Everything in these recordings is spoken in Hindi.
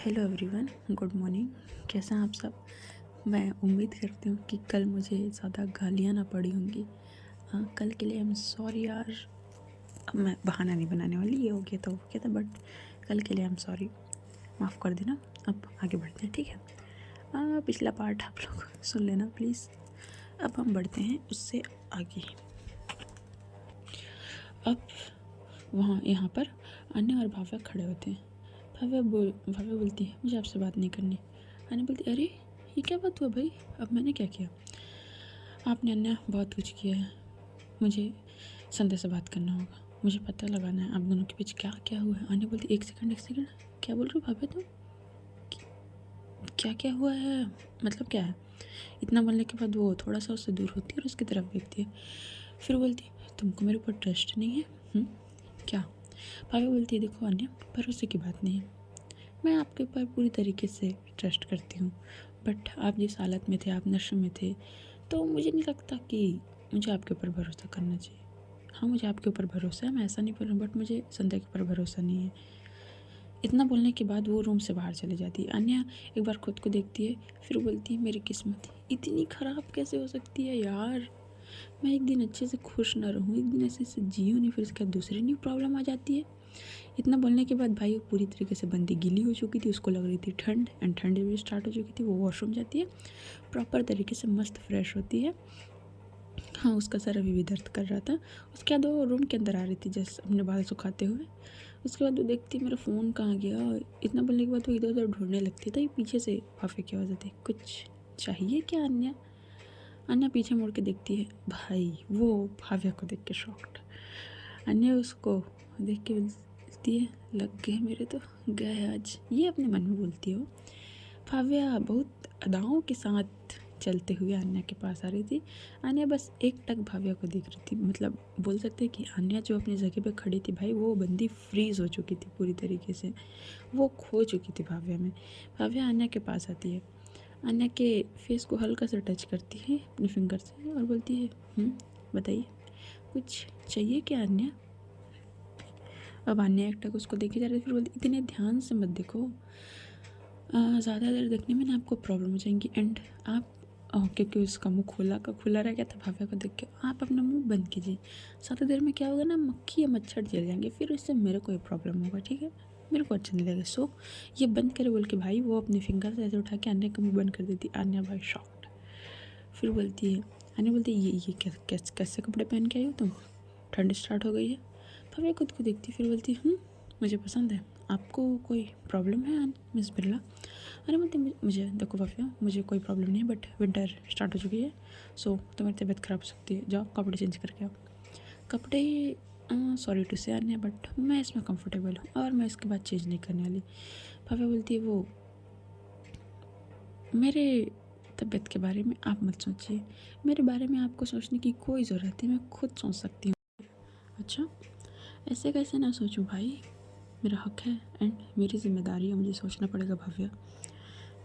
Hello everyone, good morning. कैसे हैं आप सब? मैं उम्मीद करती हूँ कि कल मुझे ज़्यादा गालियाँ ना पड़ी होंगी। कल के लिए आई एम सॉरी यार। अब मैं बहाना नहीं बनाने वाली, ये हो गया था वो हो गया था, बट कल के लिए आई एम सॉरी, माफ़ कर देना। अब आगे बढ़ते हैं, ठीक है? पिछला पार्ट आप लोग सुन लेना प्लीज़। अब हम बढ़ते हैं उससे आगे। अब वहाँ यहाँ पर अन्य और भाव्या खड़े होते हैं। भाव्या बोलती है, मुझे आपसे बात नहीं करनी। अन्य बोलती, अरे ये क्या बात हुआ भाई? अब मैंने क्या किया? आपने अन्य बहुत कुछ किया है, मुझे संध्या से बात करना होगा, मुझे पता लगाना है आप दोनों के बीच क्या क्या हुआ है। अन्य बोलती, एक सेकंड, क्या बोल रही हो भाभी तुम? क्या क्या हुआ है? मतलब क्या है? इतना बोलने के बाद वो थोड़ा सा उससे दूर होती है और उसकी तरफ देखती है। फिर बोलती, तुमको मेरे ऊपर ट्रस्ट नहीं है? क्या? भाभी बोलती है, देखो अन्य, भरोसे की बात नहीं है, मैं आपके ऊपर पूरी तरीके से ट्रस्ट करती हूँ, बट आप जिस हालत में थे, आप नशे में थे, तो मुझे नहीं लगता कि मुझे आपके ऊपर भरोसा करना चाहिए। हाँ, मुझे आपके ऊपर भरोसा है, मैं ऐसा नहीं बोल रहा हूँ, बट मुझे संध्या के ऊपर भरोसा नहीं है। इतना बोलने के बाद वो रूम से बाहर चली जाती है। अन्या एक बार खुद को देखती है, फिर बोलती है, मेरी किस्मत इतनी ख़राब कैसे हो सकती है यार? मैं एक दिन अच्छे से खुश ना रहूँ, एक दिन ऐसे से जीऊँ नहीं, फिर इसके बाद दूसरी न्यू प्रॉब्लम आ जाती है। इतना बोलने के बाद भाई वो पूरी तरीके से बंदी गीली हो चुकी थी, उसको लग रही थी ठंड, एंड ठंड भी स्टार्ट हो चुकी थी। वो वॉशरूम जाती है, प्रॉपर तरीके से मस्त फ्रेश होती है। हाँ, उसका सर अभी भी दर्द कर रहा था। उसके बाद वो रूम के अंदर आ रही थी जस्ट अपने बाल सुखाते हुए। उसके बाद वो देखती, मेरा फ़ोन कहाँ गया? इतना बोलने के बाद वो इधर उधर ढूंढने लगती थी। पीछे से भाफे की आवाज़ आती, कुछ चाहिए क्या अन्या? अन्या पीछे मुड़ के देखती है, भाई वो भाव्या को देख के शॉक्ड। अन्या उसको देख के बोलती है, लग गए मेरे तो, गए आज, ये अपने मन में बोलती हो। भाव्या बहुत अदाओं के साथ चलते हुए अन्या के पास आ रही थी। अन्या बस एक टक भाव्या को देख रही थी, मतलब बोल सकते हैं कि अन्या जो अपनी जगह पे खड़ी थी भाई, वो बंदी फ्रीज हो चुकी थी पूरी तरीके से, वो खो चुकी थी भाव्या में। भाव्या अन्या के पास आती है, अन्या के फेस को हल्का सा टच करती है अपने फिंगर से और बोलती है, बताइए, कुछ चाहिए क्या अन्या? अब अन्या एक टक उसको देखी जा रही थी, फिर बोलती, इतने ध्यान से मत देखो, ज़्यादा देर देखने में ना आपको प्रॉब्लम हो जाएंगी। एंड आप क्योंकि उसका मुंह खुला रह गया था भाव्या को देख के, आप अपना मुंह बंद कीजिए। ज़्यादा देर में क्या होगा ना, मक्खी या मच्छर जल जाएंगे, फिर उससे मेरे को प्रॉब्लम होगा, ठीक है? मेरे को अच्छा नहीं लगेगा। सो ये बंद करे बोल के भाई वो अपने फिंगर से ऐसे उठा के अन्य का मुँह बंद कर देती। अन्य भाई शॉक्ड। फिर बोलती है, अन्य बोलती है, ये कैसे कपड़े पहन के आई हो तुम? ठंड स्टार्ट हो गई है। भाभी खुद को देखती, फिर बोलती, मुझे पसंद है। आपको कोई प्रॉब्लम है मिस बिरला? अरे बोलती, मुझे देखो भव्या, मुझे कोई प्रॉब्लम नहीं है, बट विंटर स्टार्ट हो चुकी है, सो तुम्हारी तबीयत ख़राब हो सकती है, जाओ कपड़े चेंज करके आओ। कपड़े, सॉरी टू से अन्य, बट मैं इसमें कंफर्टेबल हूँ और मैं इसके बाद चेंज नहीं करने वाली। भव्या बोलती है, वो मेरे तबीयत के बारे में आप मत सोचिए, मेरे बारे में आपको सोचने की कोई ज़रूरत है, मैं खुद सोच सकती हूँ। अच्छा, ऐसे कैसे ना सोचूं भाई, मेरा हक है एंड मेरी जिम्मेदारी है, मुझे सोचना पड़ेगा। भव्या,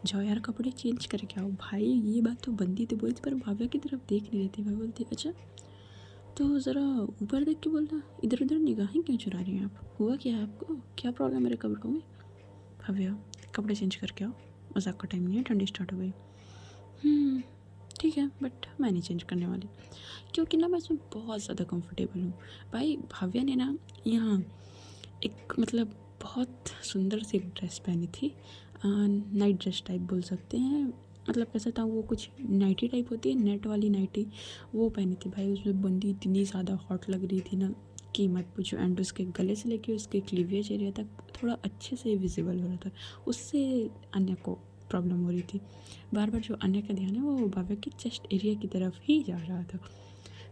जाओ यार कपड़े चेंज करके आओ। भाई ये बात तो बनती तो बोलती, पर भव्या की तरफ देख नहीं रही थी। भाई बोलती, अच्छा तो ज़रा ऊपर देख के बोलना, इधर उधर निगाहें क्यों चुरा रही हैं आप? हुआ क्या है आपको? क्या प्रॉब्लम मेरे कपड़ों में? भव्या, कपड़े चेंज करके आओ, मजाक का टाइम नहीं है, ठंडी स्टार्ट हो गई। ठीक है, बट मैं नहीं चेंज करने वाली, क्योंकि ना मैं इसमें बहुत ज़्यादा कंफर्टेबल हूँ। भाई भव्या ने ना यहाँ एक मतलब बहुत सुंदर सी एक ड्रेस पहनी थी, नाइट ड्रेस टाइप बोल सकते हैं। मतलब कैसा था वो, कुछ नाइटी टाइप होती है, नेट वाली नाइटी, वो पहनी थी। भाई उसमें बंदी इतनी ज़्यादा हॉट लग रही थी ना कि मत पूछो। एंड उसके गले से लेके उसके क्लीवियज एरिया तक थोड़ा अच्छे से विजिबल हो रहा था, उससे अन्य को प्रॉब्लम हो रही थी। बार बार जो अन्य का ध्यान है वो भव्या के चेस्ट एरिया की तरफ ही जा रहा था।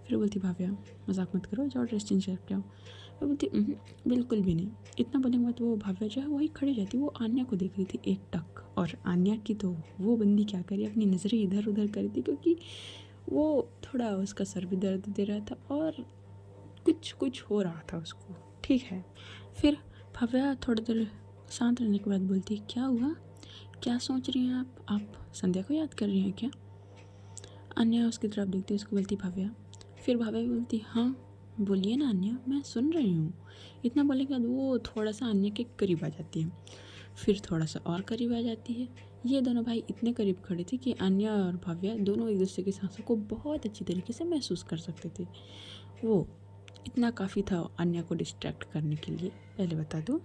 फिर बोलती, भाव्या मजाक मत करो, जाओ ड्रेस चेंज करके आओ। मैं बोलती, बिल्कुल भी नहीं। इतना बोलने के बाद वो भाव्या जो है वही खड़ी रहती, वो आन्या को देख रही थी एक टक। और आन्या की तो वो बंदी क्या करी, अपनी नज़रें इधर उधर करी थी, क्योंकि वो थोड़ा उसका सर भी दर्द दे रहा था और कुछ कुछ हो रहा था उसको, ठीक है? फिर भाव्या थोड़ी देर शांत रहने के बाद बोलती, क्या हुआ, क्या सोच रही हैं आप संध्या को याद कर रही हैं क्या? अन्या उसकी तरफ देखती, उसको बोलती, भाव्या। फिर भाव्या बोलती, हाँ बोलिए ना अन्या, मैं सुन रही हूँ। इतना बोलने के बाद वो थोड़ा सा अन्य के करीब आ जाती है। फिर थोड़ा सा और करीब आ जाती है। ये दोनों भाई इतने करीब खड़े थे कि अन्या और भव्या दोनों एक दूसरे की सांसों को बहुत अच्छी तरीके से महसूस कर सकते थे। वो इतना काफ़ी था अन्या को डिस्ट्रैक्ट करने के लिए। पहले बता दूँ,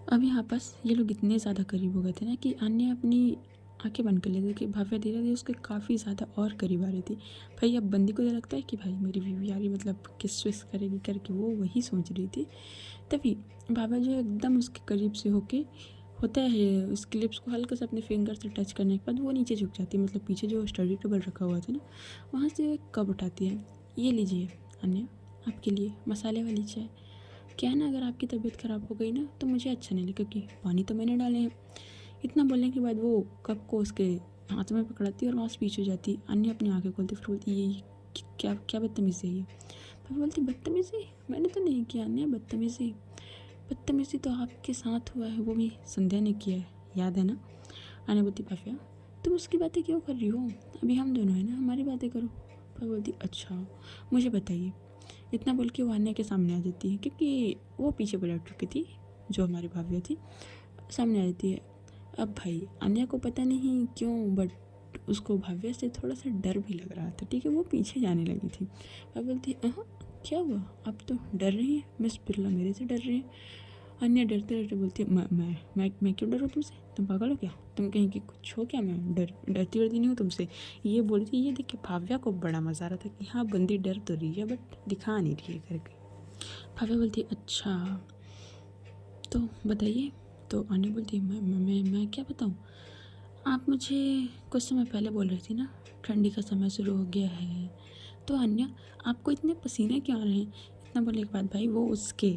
अब यहाँ पास ये लोग इतने ज़्यादा करीब हो गए थे ना कि अन्या अपनी आंखें बंद कर लेती कि भव्या धीरे धीरे उसके काफ़ी ज़्यादा और करीब आ रही थी। भाई अब बंदी को ये लगता है कि भाई मेरी बीवी आ रही, मतलब किस विस करेगी करके वो वही सोच रही थी। तभी भव्या जो एकदम उसके करीब से होके होता है उसके लिप्स को हल्का सा अपने फिंगर से टच करने के बाद वो नीचे झुक जाती है, मतलब पीछे जो स्टडी टेबल रखा हुआ था ना वहाँ से एक कप उठाती है। ये लीजिए अन्या, आपके लिए मसाले वाली चाय। क्या है ना, अगर आपकी तबीयत ख़राब हो गई ना तो मुझे अच्छा नहीं लगेगा, क्योंकि पानी तो मैंने डाले हैं। इतना बोलने के बाद वो कप को उसके हाथ में पकड़ाती है और वहाँ से पीछे हो जाती। अन्य अपनी आंखें खोलती फिर बोलती ये क्या क्या बदतमीज़ी है ये। फिर बोलती बदतमीज़ी मैंने तो नहीं किया अन्य, बदतमीज़ी तो आपके साथ हुआ है, वो भी संध्या ने किया है, याद है ना। अन्य बोलती भव्या तुम उसकी बातें क्यों कर रही हो, अभी हम दोनों हैं ना, हमारी बातें करो। भव्या बोलती अच्छा मुझे बताइए। इतना बोल के वो अन्य के सामने आ जाती है, क्योंकि वो पीछे पलट चुकी थी, जो हमारी भव्या थी सामने आ जाती है। अब भाई अन्या को पता नहीं क्यों बट उसको भव्या से थोड़ा सा डर भी लग रहा था, ठीक है। वो पीछे जाने लगी थी। भव्या बोलती क्या हुआ, आप तो डर रही हैं, मिस बिरला मेरे से डर रही हैं। अन्या डरते डरते बोलती है मैं क्यों डरूँ तुमसे, तुम पागल हो क्या, तुम कहीं की कुछ हो क्या, मैं डरती नहीं हूँ तुमसे। ये बोली थी। ये देख के भव्या को बड़ा मज़ा आ रहा था कि हाँ बंदी डर तो रही है बट दिखा नहीं रही है करके। भव्या बोलती है अच्छा तो बताइए। तो अन्या बोलती है मैं क्या बताऊँ, आप मुझे कुछ समय पहले बोल रही थी ना ठंडी का समय शुरू हो गया है, तो अन्या आपको इतने पसीने क्यों आ रहे हैं। इतना बोलने के बाद भाई वो उसके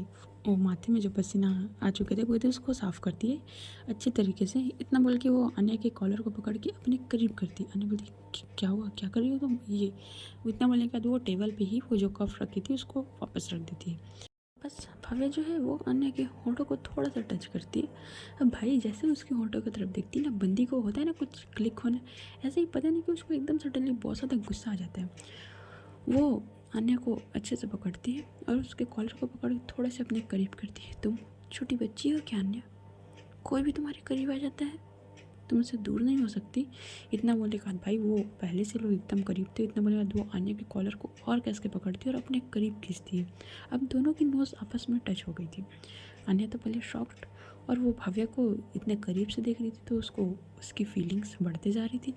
वो माथे में जो पसीना आ चुके थे वो थे उसको साफ़ करती है अच्छे तरीके से। इतना बोल के वो अन्या के कॉलर को पकड़ के अपने करीब करती है। अन्या बोलती क्या हुआ, क्या कर रही हो तुम ये। वो इतना बोलने के बाद वो टेबल पे ही वो जो कप रखी थी उसको वापस रख देती है। बस भव्या जो है वो अन्य के होंठों को थोड़ा सा टच करती है। अब भाई जैसे उसके होंठों की तरफ देखती है ना, बंदी को होता है ना कुछ क्लिक होना, ऐसे ही पता नहीं कि उसको एकदम सडनली बहुत ज़्यादा गुस्सा आ जाता है। वो अन्य को अच्छे से पकड़ती है और उसके कॉलर को पकड़ के थोड़ा से अपने करीब करती है। तुम छोटी बच्ची हो क्या अन्य, कोई भी तुम्हारे करीब आ जाता है, तुम उससे दूर नहीं हो सकती। इतना बोलने के बाद भाई वो पहले से लोग एकदम करीब थे। इतना बोलने के बाद वो अन्य के कॉलर को और कस के पकड़ती है और अपने करीब खींचती है। अब दोनों की नोज़ आपस में टच हो गई थी। अन्य तो पहले शॉक्ड और वो भव्या को इतने करीब से देख रही थी तो उसको उसकी फीलिंग्स बढ़ते जा रही थी।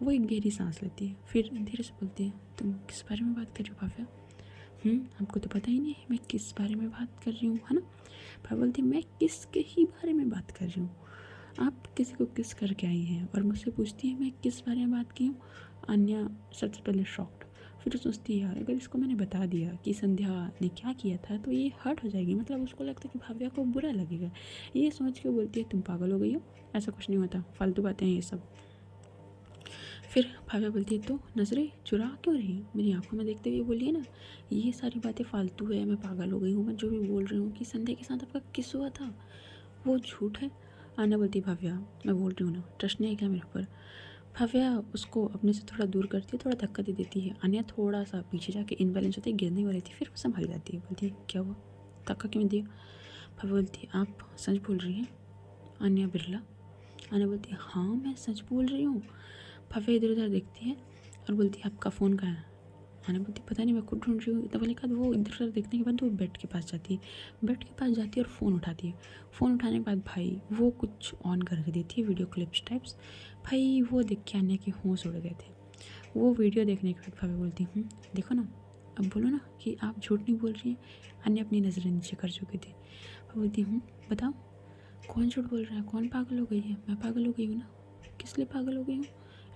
वो एक गहरी सांस लेती है, फिर धीरे से बोलती है तुम किस बारे में बात कर रही हो भव्या। आपको तो पता ही नहीं मैं किस बारे में बात कर रही हूँ, है ना। भव्या बोलती मैं किसके ही बारे में बात कर रही हूँ, आप किसी को किस करके आई हैं और मुझसे पूछती है मैं किस बारे में बात की हूँ। अन्या सबसे पहले शॉक्ड, फिर सोचती है यार अगर इसको मैंने बता दिया कि संध्या ने क्या किया था तो ये हर्ट हो जाएगी, मतलब उसको लगता है कि भव्या को बुरा लगेगा। ये सोच के बोलती है तुम पागल हो गई हो, ऐसा कुछ नहीं होता, फालतू बातें हैं ये सब। फिर भव्या बोलती है तो नज़रें चुरा क्यों रही हैं, मेरी आंखों में देखते हुए बोलिए ना ये सारी बातें फालतू है, मैं पागल हो गई हूँ, मैं जो भी बोल रही हूँ कि संध्या के साथ आपका किस हुआ था वो झूठ है। आना बोलती भव्या मैं बोल रही हूँ ना, ट्रस्ट नहीं है क्या मेरे ऊपर। भव्या उसको अपने से थोड़ा दूर करती है, थोड़ा धक्का दे देती है। अन्या थोड़ा सा पीछे जाके इनबैलेंस होती है, गिरने वाली थी, फिर वो संभल जाती है। बोलती है क्या हुआ, धक्का क्यों दिया। भव्या बोलती है आप सच बोल रही हैं अन्या बिरला। अन्या बोलती है हाँ मैं सच बोल रही हूँ। भव्या इधर उधर देखती है और बोलती है आपका फ़ोन कहाँ है। अन्या बोलती पता नहीं मैं खुद ढूंढ रही हूँ। इतना बोलने के बाद वो इधर उधर देखने के बाद वो बेड के पास जाती है, बेड के पास जाती है और फ़ोन उठाती है। फ़ोन उठाने के बाद भाई वो कुछ ऑन करके देती है वीडियो क्लिप्स टाइप्स। भाई वो देख के अन्या के होश उड़ गए थे। वो वीडियो देखने के बाद भव्या बोलती देखो ना, अब बोलो ना कि आप झूठ नहीं बोल रही हैं। अन्य अपनी नज़रें नीचे कर चुकी थी। भव्या बोलती बताओ कौन झूठ बोल रहा है, कौन पागल हो गई है, मैं पागल हो गई हूँ ना, किस लिए पागल हो गई हूँ।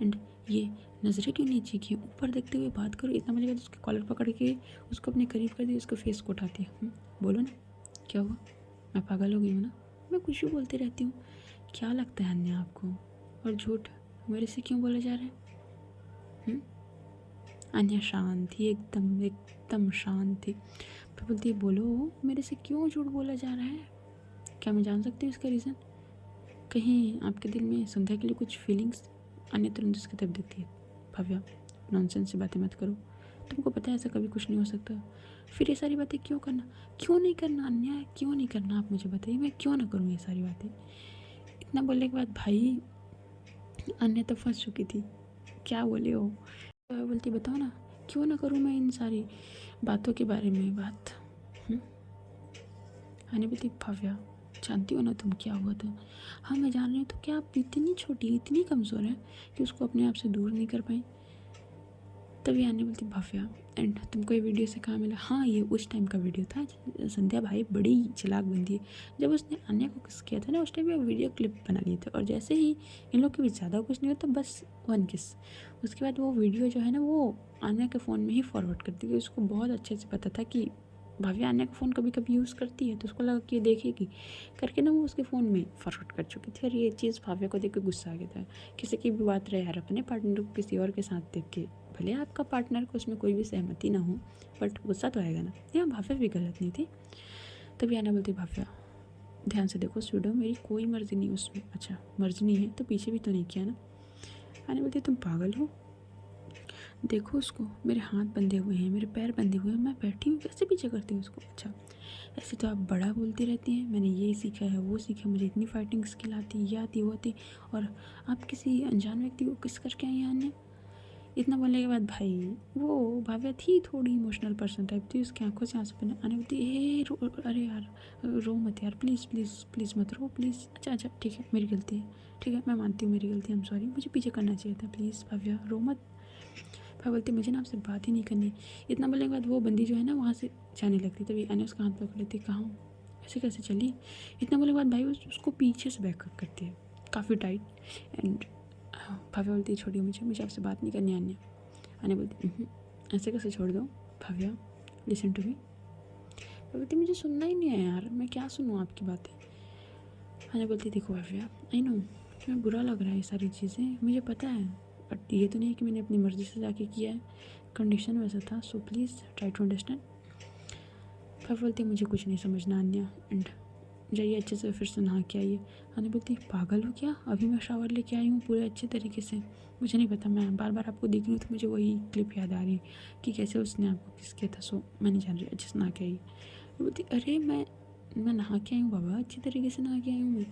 एंड ये नज़रें क्यों नीचे की, ऊपर देखते हुए बात करो। इतना बोलेगा तो उसके कॉलर पकड़ के उसको अपने करीब कर दी, उसके फेस को उठाती है। बोलो ना क्या हुआ, मैं पागल हो गई हूँ ना, मैं कुछ भी बोलती रहती हूँ, क्या लगता है अन्य आपको, और झूठ मेरे से क्यों बोला जा रहा है। अन्य शांत थी, एकदम एकदम शांत थी। फिर बोलती है बोलो मेरे से क्यों झूठ बोला जा रहा है, क्या मैं जान सकती हूँ इसका रीज़न, कहीं आपके दिल में संध्या के लिए कुछ फीलिंग्स। अन्य तुरंत उसकी तरफ देखती है। भव्या नॉनसेंस से बातें मत करो, तुमको पता है ऐसा कभी कुछ नहीं हो सकता, फिर ये सारी बातें क्यों करना, क्यों नहीं करना अन्याय, क्यों नहीं करना आप मुझे बताइए, मैं क्यों ना करूँ ये सारी बातें। इतना बोलने के बाद भाई अन्य तो फंस चुकी थी, क्या बोले हो। तो बोलती बताओ ना, क्यों ना करूँ मैं इन सारी बातों के बारे में बात। अन्य बोलती भव्या जानती हो ना तुम क्या हुआ था। हाँ मैं जान रही हूँ, तो क्या आप इतनी छोटी इतनी कमज़ोर हैं कि उसको अपने आप से दूर नहीं कर पाई। तभी आने बोलती भव्या एंड तुमको ये वीडियो से कहाँ मिला। हाँ ये उस टाइम का वीडियो था, संध्या भाई बड़ी चालाक बंदी है, जब उसने अन्या को किस किया था ना उस टाइम ये वीडियो क्लिप बना लिए थे, और जैसे ही इन लोग के बीच ज़्यादा कुछ नहीं होता बस वन किस, उसके बाद वो वीडियो जो है ना वो अन्या के फ़ोन में ही फॉरवर्ड करती थी। उसको बहुत अच्छे से पता था कि भव्या अन्या का फ़ोन कभी कभी यूज़ करती है, तो उसको लगा कि ये देखेगी करके ना वो उसके फ़ोन में फॉरवर्ड कर चुकी थी। और ये चीज़ भव्या को देख के गुस्सा आ गया था, किसी की भी बात रहे यार, अपने पार्टनर को किसी और के साथ देख के, भले आपका पार्टनर को उसमें कोई भी सहमति ना हो बट गुस्सा तो आएगा ना। यहाँ भव्या भी गलत नहीं थी। तभी आना बोलती भव्या ध्यान से देखो उस वीडियो, मेरी कोई मर्जी नहीं उसमें। अच्छा मर्जी नहीं है तो पीछे भी तो नहीं किया ना। आने बोलती तुम पागल हो, देखो उसको, मेरे हाथ बंधे हुए हैं, मेरे पैर बंधे हुए हैं, मैं बैठी हूँ कैसे पीछे करती हूँ उसको। अच्छा ऐसे तो आप बड़ा बोलती रहती हैं, मैंने ये सीखा है वो सीखा, मुझे इतनी फाइटिंग स्किल आती है, ये आती वो आती, और आप किसी अनजान व्यक्ति को किस करके आई हैं। इतना बोलने के बाद भाई वो भव्या थी थोड़ी इमोशनल पर्सन टाइप थी, उसकी आंखों से आंसू बने आने बोलती अरे यार रो मत यार, प्लीज़ प्लीज़ प्लीज़ मत रो प्लीज़। अच्छा ठीक है मेरी गलती है, ठीक है मैं मानती हूँ मेरी गलती है, आई एम सॉरी, मुझे पीछे करना चाहिए था, प्लीज़ भव्या रो मत। भव्या बोलती मुझे ना आपसे बात ही नहीं करनी। इतना बोलने के बाद वो बंदी जो है ना वहाँ से जाने लगती, तभी आने उसका हाथ पकड़ लेती, कहाँ ऐसे कैसे चली। इतना बोलने के बाद भाई उसको पीछे से बैकअप करती है काफ़ी टाइट एंड भव्या बोलती छोड़िए मुझे, मुझे आपसे बात नहीं करनी। अन्य अन्य बोलती ऐसे कैसे छोड़ दो भव्या, लिसन टू मी। बोलती मुझे सुनना ही नहीं है यार, मैं क्या सुनूँ आपकी बातें। अन्य बोलती देखो भव्या आई नो तुम्हें बुरा लग रहा है ये सारी चीज़ें, मुझे पता है, बट ये तो नहीं है कि मैंने अपनी मर्ज़ी से जाके किया है, कंडीशन वैसा था, so please try to understand. Bhavya बोलती मुझे कुछ नहीं समझना अन्य, एंड जाइए अच्छे से फिर से नहा के आइए। अन्य बोलती पागल हो क्या, अभी मैं शावर लेके आई हूँ पूरे अच्छे तरीके से, मुझे नहीं पता, मैं बार बार आपको देख रही हूँ तो मुझे वही क्लिप याद आ रही है कि कैसे उसने आपको किस किया था, सो मैं नहीं जान रही, अच्छे से नहा के आई। बोलती अरे मैं नहा के आई हूँ बाबा, अच्छी तरीके से नहा के आई हूँ मैं।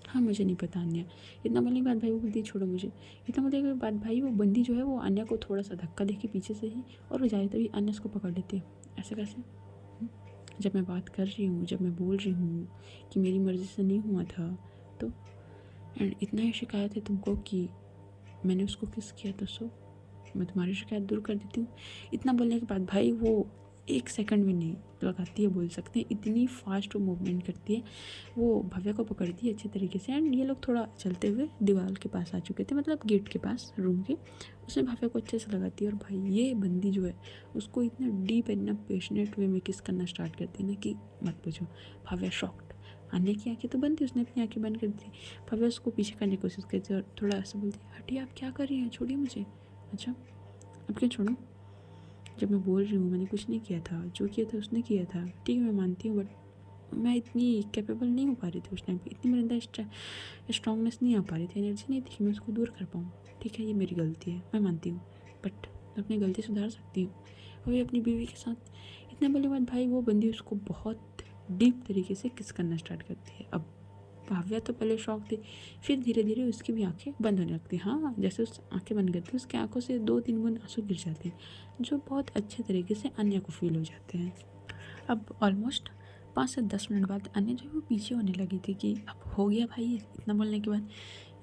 हाँ मुझे नहीं पता अन्य। इतना बोलने के बाद भाई वो बोलती छोड़ो मुझे। इतना बोलने के बाद भाई वो बंदी जो है वो अन्य को थोड़ा सा धक्का देके पीछे से ही, और वो जाए तभी अन्य उसको पकड़ लेती है। ऐसे कैसे, जब मैं बात कर रही हूँ, जब मैं बोल रही हूँ कि मेरी मर्ज़ी से नहीं हुआ था, तो एंड इतना ही शिकायत है तुमको कि मैंने उसको किस किया, तो सो मैं तुम्हारी शिकायत दूर कर देती हूँ। इतना बोलने के बाद भाई वो एक सेकंड भी नहीं लगाती है, बोल सकते हैं इतनी फास्ट वो मूवमेंट करती है, वो भव्या को पकड़ती है अच्छे तरीके से। एंड ये लोग थोड़ा चलते हुए दीवार के पास आ चुके थे, मतलब गेट के पास रूम के, उसने भव्या को अच्छे से लगाती है। और भाई ये बंदी जो है उसको इतना डीप इतना पैशनेट वे में किस करना स्टार्ट करती है ना कि मत पूछो। भव्या शॉक्ड, अन्य की आंखें तो बंद थी, उसने अपनी आंखें बंद कर दी। भव्या उसको पीछे करने की कोशिश करती है और थोड़ा ऐसा बोलती है हटिए आप क्या कर रही हैं, छोड़िए मुझे। अच्छा अब क्यों छोड़ूं, जब मैं बोल रही हूँ मैंने कुछ नहीं किया था, जो किया था उसने किया था, ठीक है मैं मानती हूँ, बट मैं इतनी कैपेबल नहीं हो पा रही थी उस टाइम पे, इतनी मेरे अंदर स्ट्रांगनेस नहीं आ पा रही थी, एनर्जी नहीं थी कि मैं उसको दूर कर पाऊँ। ठीक है ये मेरी गलती है मैं मानती हूँ, बट मैं अपनी गलती सुधार सकती हूँ। वही अपनी बीवी के साथ इतने बोले बाद भाई वो बंदी उसको बहुत डीप तरीके से किस करना स्टार्ट करती है। अब भाव्या तो पहले शौक थी, फिर धीरे धीरे उसकी भी आंखें बंद होने लगती। हाँ जैसे उस आंखें बंद करती उसकी आंखों से 2-3 बूंद आंसू गिर जाते हैं, जो बहुत अच्छे तरीके से अन्य को फील हो जाते हैं। अब ऑलमोस्ट 5 से 10 मिनट बाद अन्य जो है वो पीछे होने लगी थी कि अब हो गया भाई, इतना बोलने के बाद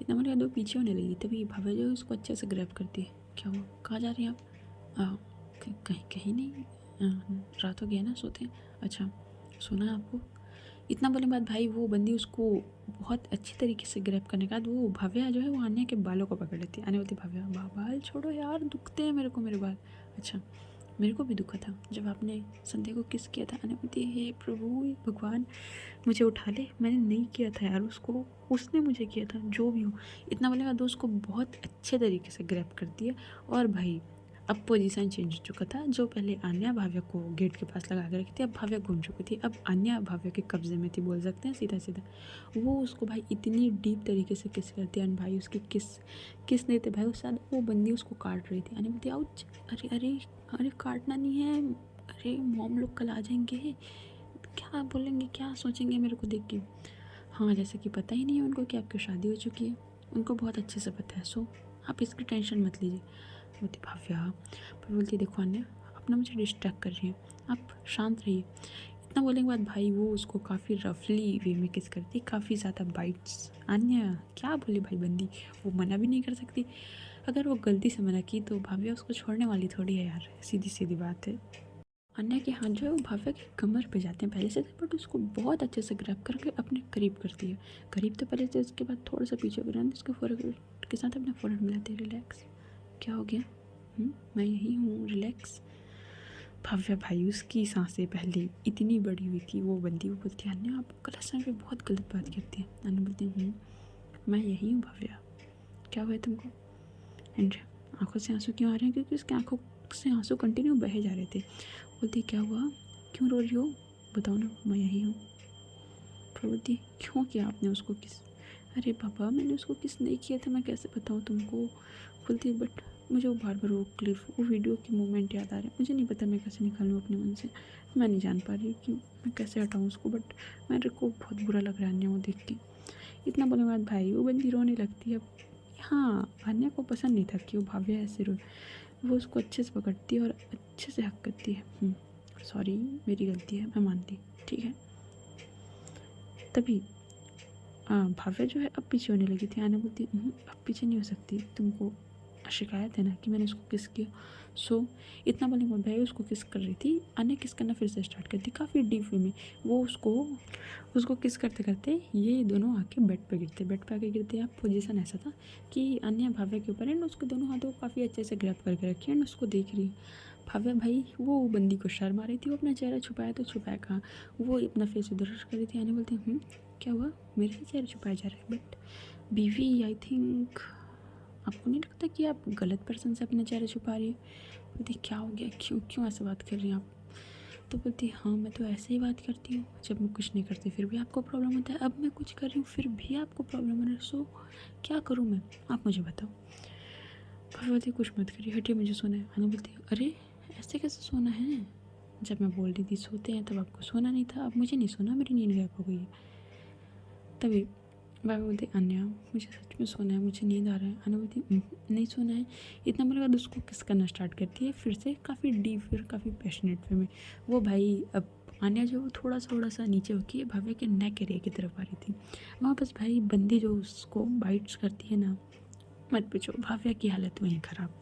इतना बोलने के बाद वो पीछे होने लगी, तभी भव्या जो है उसको अच्छे से ग्रैब करती है। क्या हुआ, कहाँ जा रही हैं आप। कहीं कहीं नहीं, रात हो गया ना, सोते हैं। अच्छा सुना आपको। इतना बोलने के बाद भाई वो बंदी उसको बहुत अच्छी तरीके से ग्रैब करने के बाद वो भव्या जो है वो अन्य के बालों को पकड़ लेती है। अन्य बोलती भव्या बाल छोड़ो यार, दुखते हैं मेरे को मेरे बाल। अच्छा मेरे को भी दुखा था जब आपने संध्या को किस किया था। अन्य बोलती हे प्रभु भगवान मुझे उठा ले, मैंने नहीं किया था यार उसको, उसने मुझे किया था, जो भी हो। इतना बोलने के बाद उसको बहुत अच्छे तरीके से ग्रैब करती है। और भाई अब पोजीशन चेंज हो चुका था, जो पहले आन्या भाव्या को गेट के पास लगा कर रखी थी, अब भाव्या घूम चुकी थी, अब आन्या भाव्या के कब्जे में थी, बोल सकते हैं सीधा सीधा। वो उसको भाई इतनी डीप तरीके से किस करती है, भाई उसकी किस नहीं थे भाई, उस साथ वो बंदी उसको काट रही थी। आने बोलती आउच, अरे अरे अरे काटना नहीं है, अरे मॉम लोग कल आ जाएंगे, क्या बोलेंगे क्या सोचेंगे मेरे को देख के। हाँ, जैसे कि पता ही नहीं है उनको कि आपकी शादी हो चुकी है, उनको बहुत अच्छे से पता है, सो आप इसकी टेंशन मत लीजिए। बोलती भाव्या, पर बोलती देखो अन्य, आप ना मुझे डिस्ट्रैक्ट कर रही हैं, आप शांत रहिए। इतना बोलने के बाद भाई वो उसको काफ़ी रफली वे में किस करती, काफ़ी ज़्यादा बाइट्स। अन्य क्या बोले भाई बंदी, वो मना भी नहीं कर सकती। अगर वो गलती से मना की तो भाव्या उसको छोड़ने वाली थोड़ी है यार, सीधी सीधी बात है। अन्य के हाथ जो है वो भाव्या की कमर पे जाते हैं पहले से, बट उसको बहुत अच्छे से ग्रैब करके अपने करीब करती है। करीब तो पहले से, उसके बाद थोड़ा सा पीछे कर उसके फोrehead के साथ अपना फोrehead मिलाते हैं। रिलैक्स, क्या हो गया? मैं यही हूँ, रिलैक्स। भव्य भाई, उसकी सांसें पहले इतनी बड़ी हुई थी, वो बंदी वो बोलती है अन्य आप गलत समय पे बहुत गलत बात करती है। अन्य बोलती हूँ मैं यही हूँ भव्या, क्या हुआ है तुमको? एंड आंखों से आंसू क्यों आ रहे हैं? क्योंकि उसके आंखों से आंसू कंटिन्यू बहे जा रहे थे। बोलती क्या हुआ, क्यों रो रही हो, बताओ ना, मैं यही हूँ। फिर बोलती क्यों किया आपने उसको किस? अरे पापा, मैंने उसको किस नहीं किया था, मैं कैसे बताऊँ तुमको। बोलती बट मुझे वो बार बार वो क्लिप, वो वीडियो के मोमेंट याद आ रहे हैं, मुझे नहीं पता मैं कैसे निकालूँ अपने मन से। मैं नहीं जान पा रही कि मैं कैसे हटाऊँ उसको, बट मेरे को बहुत बुरा लग रहा है अन्य वो देख के। इतना बोलने के बाद भाई वो बंदी रोने लगती है। हाँ, अन्य को पसंद नहीं था कि वो भाव्या ऐसे रो, वो उसको अच्छे से पकड़ती है और अच्छे से हक करती है। सॉरी, मेरी गलती है, मैं मानती, ठीक है। तभी भाव्या जो है अब पीछे होने लगी थी। आने बोलती अब पीछे नहीं हो सकती, तुमको शिकायत है ना कि मैंने उसको किस किया। सो इतना बोलने के बाद भाई उसको किस कर रही थी, अन्य किस करना फिर से स्टार्ट करती काफ़ी डीप वे में। वो उसको किस करते करते ये दोनों आके बेड पे गिरते, बेड पे आके गिरते। अब पोजीशन ऐसा था कि अन्य भाव्या के ऊपर एंड उसके दोनों हाथों को काफ़ी अच्छे से ग्रैप करके रखी एंड उसको देख रही है। भाव्या भाई वो बंदी को शर्म आ रही थी, वो अपना चेहरा छुपाया तो छुपाया कहाँ, वो अपना फेस उधर कर रही थी। आने बोलती क्या हुआ, मेरे से चेहरा छुपाया जा रहा है? बट बीवी, आई थिंक आपको नहीं लगता कि आप गलत पर्सन से अपना चेहरा छुपा रही है? बोलती क्या हो गया, क्यों क्यों ऐसे बात कर रही हैं आप? तो बोलती हाँ मैं तो ऐसे ही बात करती हूँ, जब मैं कुछ नहीं करती फिर भी आपको प्रॉब्लम होता है, अब मैं कुछ कर रही हूँ फिर भी आपको प्रॉब्लम हो रहा है, सो क्या करूँ मैं, आप मुझे बताओ। फिर बोलती कुछ मत करिए, हटिए, मुझे सोना है। हना बोलती अरे ऐसे कैसे सोना है, जब मैं बोल रही थी सोते हैं तब आपको सोना नहीं था, अब मुझे नहीं सोना, मेरी नींद गायब हो गई है। तभी बाबा बोलते अन्या मुझे सच में सोना है, मुझे नींद आ रहा है। अन्या बोलती नहीं सोना है। इतना बोलने के बाद उसको किस करना स्टार्ट करती है फिर से, काफ़ी डीप फिर काफ़ी पैशनेट वे में। वो भाई अब अन्या जो थोड़ा सा नीचे होके भावे के नेक एरिया की तरफ आ रही थी, वहाँ बस भाई बंदी जो उसको बाइट्स करती है ना, मत पूछो, भाव्या की हालत वहीं ख़राब।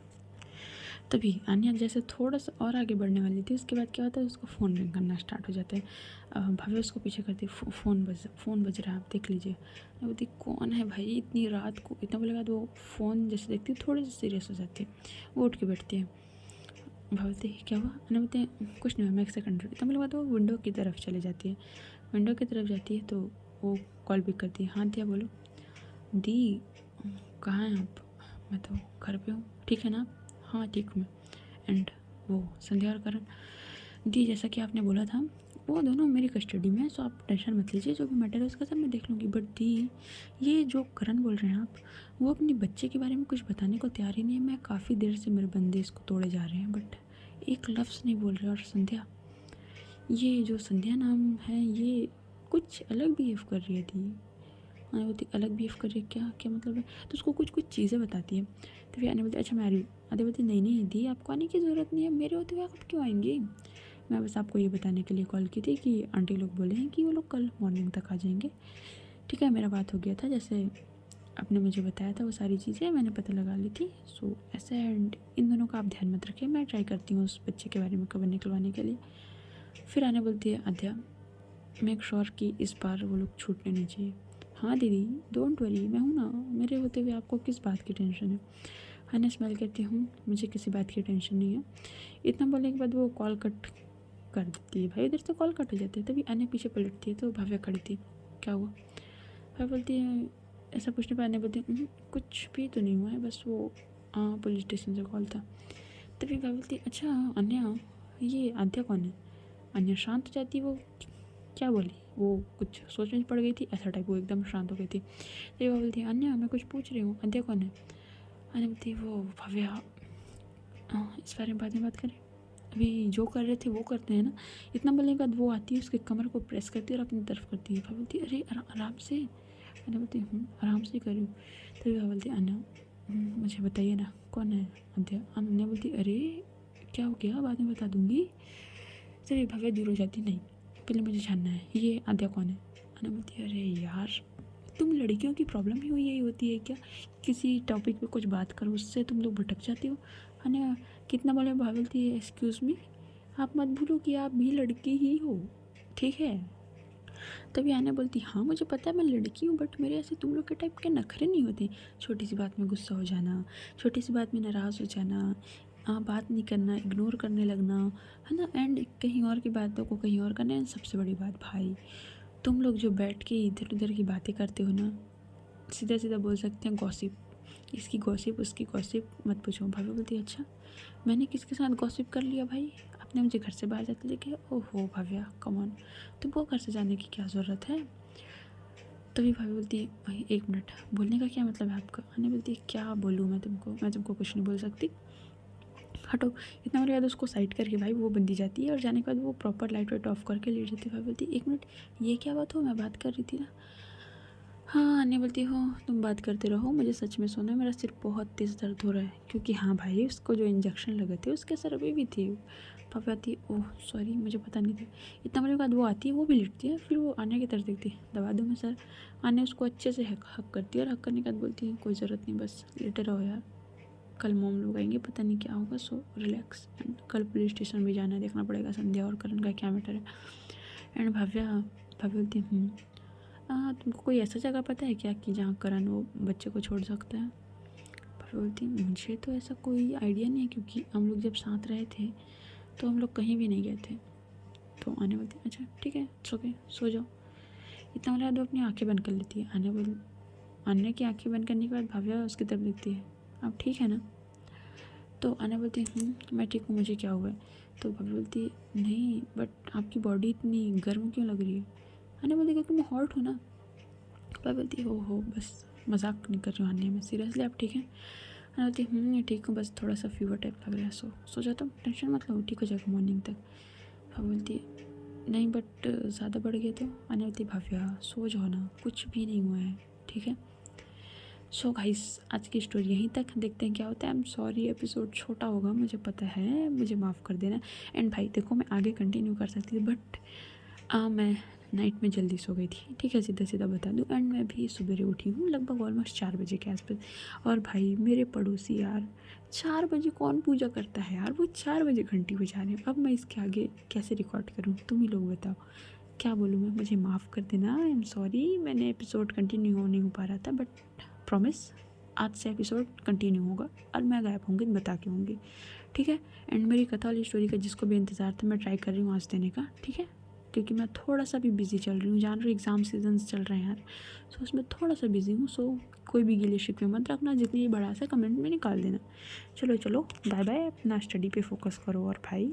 तभी अन्या जैसे थोड़ा सा और आगे बढ़ने वाली थी, उसके बाद क्या होता है उसको फ़ोन रिंग करना स्टार्ट हो जाता है। भाभी उसको पीछे करती फ़ोन बज रहा है, आप देख लीजिए। मैं बोलती कौन है भाई इतनी रात को, इतना बोलेगा तो वो फ़ोन जैसे देखती है थोड़ी सी सीरियस हो जाती है, वो उठ के बैठती है। भावती क्या हुआ, अन्य बोलते हैं कुछ नहीं हुआ, मैं एक सेकंड, इतना बोलेगा तो वो विंडो की तरफ चले जाती है। विंडो की तरफ जाती है तो वो कॉल पिक करती है। हाँ दिया बोलो। दी कहाँ हैं आप? मैं तो घर पे हूँ, ठीक है ना? हाँ ठीक हूँ मैं। एंड वो संध्या और करण, दी जैसा कि आपने बोला था वो दोनों मेरी कस्टडी में है, सो आप टेंशन मत लीजिए, जो भी मैटर है उसका सब मैं देख लूँगी। बट दी ये जो करण बोल रहे हैं आप, वो अपने बच्चे के बारे में कुछ बताने को तैयार ही नहीं है। मैं काफ़ी देर से मेरे बंदे इसको तोड़े जा रहे हैं बट एक लफ्ज़ नहीं बोल रहे। और संध्या, ये जो संध्या नाम है ये कुछ अलग बिहेव कर रही है दी। आने बोलती अलग बिहेव कर रही है, क्या क्या मतलब है? तो उसको कुछ कुछ चीज़ें बताती है। तो फिर आने बोलती अच्छा मैं आ रही हूँ। आधे बोलती नहीं नहीं दी आपको आने की ज़रूरत नहीं है, मेरे होते हुए आप क्यों आएंगी? मैं बस आपको ये बताने के लिए कॉल की थी कि आंटी लोग बोले हैं कि वो लोग कल मॉर्निंग तक आ जाएंगे। ठीक है, मेरा बात हो गया था, जैसे आपने मुझे बताया था वो सारी चीज़ें मैंने पता लगा ली थी। सो ऐसे एंड इन दोनों का आप ध्यान मत रखिए, मैं ट्राई करती हूँ उस बच्चे के बारे में खबर निकलवाने के लिए। फिर आने बोलती है आध्या मेक श्योर कि इस बार वो लोग छूटने नहीं चाहिए। हाँ दीदी डोंट वरी, मैं हूँ ना, मेरे होते हुए आपको किस बात की टेंशन है? हने स्माइल करती हूँ, मुझे किसी बात की टेंशन नहीं है। इतना बोलने के बाद वो कॉल कट कर देती है। भाई इधर से कॉल कट हो जाती है। तभी अन्य पीछे पलटती है तो भव्या खड़ी थी। क्या हुआ? भव्या बोलती है, ऐसा पूछने पर अन्य बोलती है कुछ भी तो नहीं हुआ है, बस वो पुलिस स्टेशन से कॉल था। तभी भव्या बोलती है अच्छा अन्य ये आद्या कौन है? अन्य शांत हो जाती है। वो क्या बोली, वो कुछ सोच में पड़ गई थी ऐसा टाइप, वो एकदम शांत हो गई थी। तो वो बोलती है अन्य मैं कुछ पूछ रही हूँ, आद्या कौन है? अन्य बोलती है वो भव्या। इस बारे में बाद में बात करें, अभी जो कर रहे थे वो करते हैं ना। इतना बोलने के बाद वो आती है, उसके कमर को प्रेस करती है और अपनी तरफ करती है। भाभी बोलती है अरे आराम से। अना बोलती है आराम से कर रही हूँ। तभी भाभी बोलती है अना मुझे बताइए ना कौन है अद्या। अनन्या बोलती अरे क्या हो गया, बाद में बता दूंगी। चलिए भव्या दूर हो जाती, नहीं पहले मुझे जानना है ये आद्या कौन है। अना बोलती है अरे यार तुम लड़कियों की प्रॉब्लम ही यही होती है क्या, किसी टॉपिक पे कुछ बात करो उससे तुम लोग भटक जाती हो। अना कितना बोले, भाभी बोलती है एक्सक्यूज़ मी, आप मत भूलो कि आप भी लड़की ही हो, ठीक है। तभी आने बोलती हाँ मुझे पता है मैं लड़की हूँ, बट मेरे ऐसे तुम लोग के टाइप के नखरे नहीं होते। छोटी सी बात में गुस्सा हो जाना, छोटी सी बात में नाराज़ हो जाना, बात नहीं करना, इग्नोर करने लगना, है ना। एंड कहीं और की बातों को कहीं और करना। एंड सबसे बड़ी बात भाई, तुम लोग जो बैठ के इधर उधर की बातें करते हो ना, सीधा सीधा बोल सकते हैं गॉसिप, इसकी गॉसिप उसकी गॉसिप मत पूछो। भाभी बोलती अच्छा मैंने किसके साथ गॉसिप कर लिया भाई, आपने मुझे घर से बाहर जाते देखे। ओहो भाव्या कम ऑन, तुमको घर से जाने की क्या ज़रूरत है। तभी भाभी बोलती है भाई एक मिनट, बोलने का क्या मतलब है आपका। अन्य बोलती है क्या बोलूँ मैं तुमको कुछ नहीं बोल सकती, हटो। इतना मेरे बाद उसको साइड करके भाई वो बंदी जाती है और जाने के बाद वो प्रॉपर लाइट वाइट ऑफ करके लेट जाती है। भाई बोलती है एक मिनट ये क्या बात हो, मैं बात कर रही थी ना। हाँ अन्य बोलती हो तुम बात करते रहो, मुझे सच में सोना है, मेरा सिर बहुत तेज़ दर्द हो रहा है। क्योंकि हाँ भाई उसको जो इंजेक्शन लगे थे उसके सर अभी भी थे। पापा आती है ओह सॉरी मुझे पता नहीं था। इतना मेरे बाद वो आती है, वो भी लेटती है, फिर वो आने की तरफ देखती है, दबा दूँ मैं सर। आने उसको अच्छे से हक करती है और हक करने के बाद बोलती है कोई ज़रूरत नहीं, बस लेटे रहो यार, कल मोम लोग आएंगे पता नहीं क्या होगा, सो रिलैक्स। एंड कल पुलिस स्टेशन भी जाना है, देखना पड़ेगा संध्या और करण का क्या मैटर है। एंड भाव्या भाभी बोलती है तुमको कोई ऐसा जगह पता है क्या कि जहाँ करण वो बच्चे को छोड़ सकता है। भाभी बोलती मुझे तो ऐसा कोई आइडिया नहीं है, क्योंकि हम लोग जब साथ रहे थे तो हम लोग कहीं भी नहीं गए थे। तो आने बोलती अच्छा ठीक है इट्स ओके सो जाओ। इतना बोला तो अपनी आंखें बंद कर लेती है। आने की आंखें बंद करने के बाद भाव्या उसकी तरफ देखती है आप ठीक है ना। तो आने बोलती मैं ठीक हूँ, मुझे क्या हुआ है। तो भाभी बोलती नहीं बट आपकी बॉडी इतनी गर्म क्यों लग रही है। आने बोलती क्योंकि मैं हॉट हूँ ना। भाभी बोलती हो बस मजाक नहीं कर रही हूँ आने में, सीरियसली आप ठीक हैं। आने बोलती ठीक हूँ, बस थोड़ा सा फीवर टाइप लग रहा है, सो जाता हूँ, टेंशन मत लो ठीक हो जाएगा मॉर्निंग तक। भाभी बोलती नहीं बट ज़्यादा बढ़ गया तो। आने बोलती भाव्या सो जाओ ना, कुछ भी नहीं हुआ है ठीक है। सो गाइस आज की स्टोरी यहीं तक, देखते हैं क्या होता है। आई एम सॉरी एपिसोड छोटा होगा मुझे पता है, मुझे माफ़ कर देना। एंड भाई देखो मैं आगे कंटिन्यू कर सकती थी बट मैं नाइट में जल्दी सो गई थी, ठीक है सीधा सीधा बता दूँ। एंड मैं भी सवेरे उठी हूँ लगभग ऑलमोस्ट 4 बजे के आसपास। और भाई मेरे पड़ोसी यार 4 बजे कौन पूजा करता है यार, वो 4 बजे घंटी बजा रहे हैं। अब मैं इसके आगे कैसे रिकॉर्ड करूँ, तुम ही लोग बताओ क्या बोलूँ मैं, मुझे माफ़ कर देना। आई एम सॉरी मैंने एपिसोड कंटिन्यू नहीं हो पा रहा था, बट प्रॉमिस आज से एपिसोड कंटिन्यू होगा और मैं गायब होंगी बता के होंगी, ठीक है। एंड मेरी कथा वाली स्टोरी का जिसको भी इंतज़ार था मैं ट्राई कर रही हूँ आज देने का, ठीक है। क्योंकि मैं थोड़ा सा भी बिज़ी चल रही हूँ, जान रही हूँ एग्ज़ाम सीजन्स चल रहे हैं यार, सो उसमें थोड़ा सा बिज़ी हूँ। सो कोई भी गिले शिकवे मत रखना, जितनी भी बड़ा सा कमेंट में निकाल देना। चलो बाय बाय, अपना स्टडी पे फोकस करो और भाई